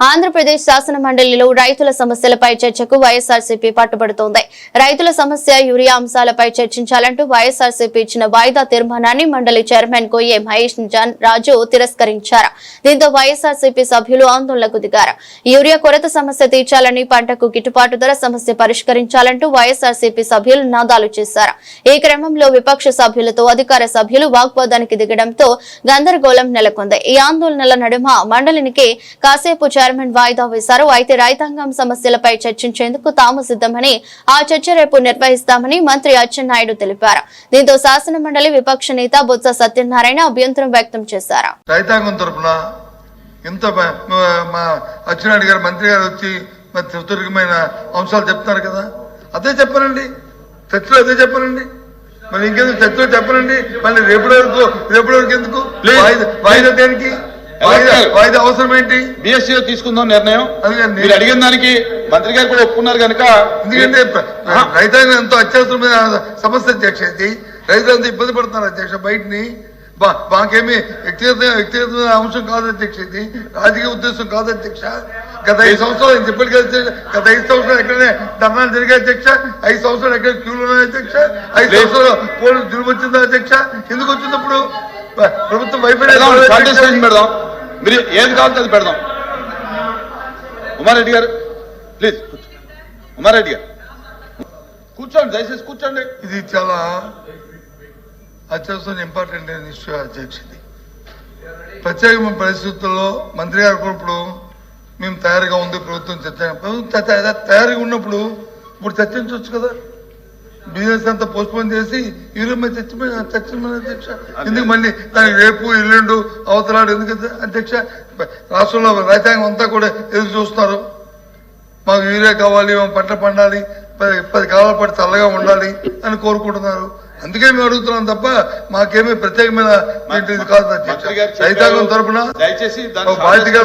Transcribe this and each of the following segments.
ఆంధ్రప్రదేశ్ శాసన మండలిలో రైతుల సమస్యలపై చర్చకు వైఎస్ఆర్సీపీ పట్టుబడుతోంది. రైతుల సమస్య యూరియా అంశాలపై చర్చించాలంటూ వైఎస్ఆర్సీపీ ఇచ్చిన వాయిదా తీర్మానాన్ని మండలి చైర్మన్ కోయే మహేష్ రాజు తిరస్కరించారు. దీంతో వైఎస్ఆర్సీపీ సభ్యులు ఆందోళనకు దిగారు. యూరియా కొరత సమస్య తీర్చాలని, పంటకు గిట్టుబాటు ధర సమస్య పరిష్కరించాలంటూ వైఎస్ఆర్సీపీ సభ్యులు నినాదాలు చేశారు. ఈ క్రమంలో విపక్ష సభ్యులతో అధికార సభ్యులు వాగ్వాదానికి దిగడంతో గందరగోళం నెలకొంది. ఈ ఆందోళనల నడుమ మండలినికి కాసేపు చైర్మన్ వాయిదా వేశారు. అయితే రైతాంగం సమస్యలపై చర్చించేందుకు తాము సిద్ధమని, ఆ చర్చ రేపు నిర్వహిస్తామని మంత్రి అచ్చెన్నాయుడు తెలిపారు. దీంతో శాసన మండలి విపక్ష నేత బొత్స సత్యనారాయణ అభ్యంతరం వ్యక్తం చేశారు. రైతాంగం తరఫున ఇంత అచ్చెన్నాయుడు గారు మంత్రి గారు వచ్చి సుదీర్ఘమైన అంశాలు చెప్తున్నారు కదా, అదే చెప్పనండి, చర్చలో అదే చెప్పనండి. మరి ఇంకెందుకు చర్చలో చెప్పనండి, మళ్ళీ రేపటి వరకు ఎందుకు వాయిదా దేనికి? వాయిదా అవసరం ఏంటి? బిఎస్సీలో తీసుకుందాం నిర్ణయం. మీరు అడిగిన దానికి మంత్రి గారు కూడా ఒప్పుకున్నారు కనుక, ఎందుకంటే రైతాంగం ఎంతో అత్యవసరమైన సమస్య అధ్యక్ష. ఇది రైతులంతా ఇబ్బంది పడుతున్నారు అధ్యక్ష. బయటని మాకేమి వ్యక్తిగత అంశం కాదు అధ్యక్ష, ఇది రాజకీయ ఉద్దేశం కాదు అధ్యక్ష. గత 5 సంవత్సరాలు నేను చెప్పాడు కదా, గత 5 సంవత్సరాలు ఎక్కడనే ధర్నాలు జరిగాయి అధ్యక్ష. 5 సంవత్సరాలు ఎక్కడ క్యూలు ఉన్నాయి అధ్యక్ష. 5 సంవత్సరాలు పోలీసు జులుము వచ్చిందా అధ్యక్ష? ఎందుకు వచ్చినప్పుడు ప్రభుత్వం వైఫల్యం పెడదాం, మీరు ఏది కావాలంటే అది పెడదాం. ఉమారెడ్డి గారు ప్లీజ్, ఉమారెడ్డి గారు కూర్చోండి, దయచేసి కూర్చోండి. ఇది చాలా అత్యవసరం ఇంపార్టెంట్ ఇష్యూ అధ్యక్షుడి. ప్రత్యేకమైన పరిస్థితుల్లో మంత్రి గారు కూడా ఇప్పుడు మేము తయారుగా ఉంది, ప్రభుత్వం తయారుగా ఉన్నప్పుడు ఇప్పుడు చర్చించవచ్చు కదా. బిజినెస్ అంతా పోస్ట్పోన్ చేసి యూరియా చర్చమైన అధ్యక్ష. ఎందుకు మళ్ళీ దానికి రేపు ఎల్లుండు అవతలాడు ఎందుకు అధ్యక్ష? రాష్ట్రంలో రైతాంగం అంతా కూడా ఎదురు చూస్తున్నారు. మాకు యూరియా కావాలి, పంట పండాలి, 10 కాలాల పాటు చల్లగా ఉండాలి అని కోరుకుంటున్నారు. అందుకే మేము అడుగుతున్నాం తప్ప మాకేమీ ప్రత్యేకమైన కాదు అధ్యక్ష. రైతాంగం తరఫున పార్టీగా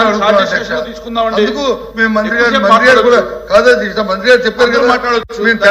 అడుగుతున్నాం అధ్యక్ష. అందుకు మేము మంత్రి గారు కూడా కాదు అధ్యక్ష. మంత్రి గారు చెప్పారు కదా,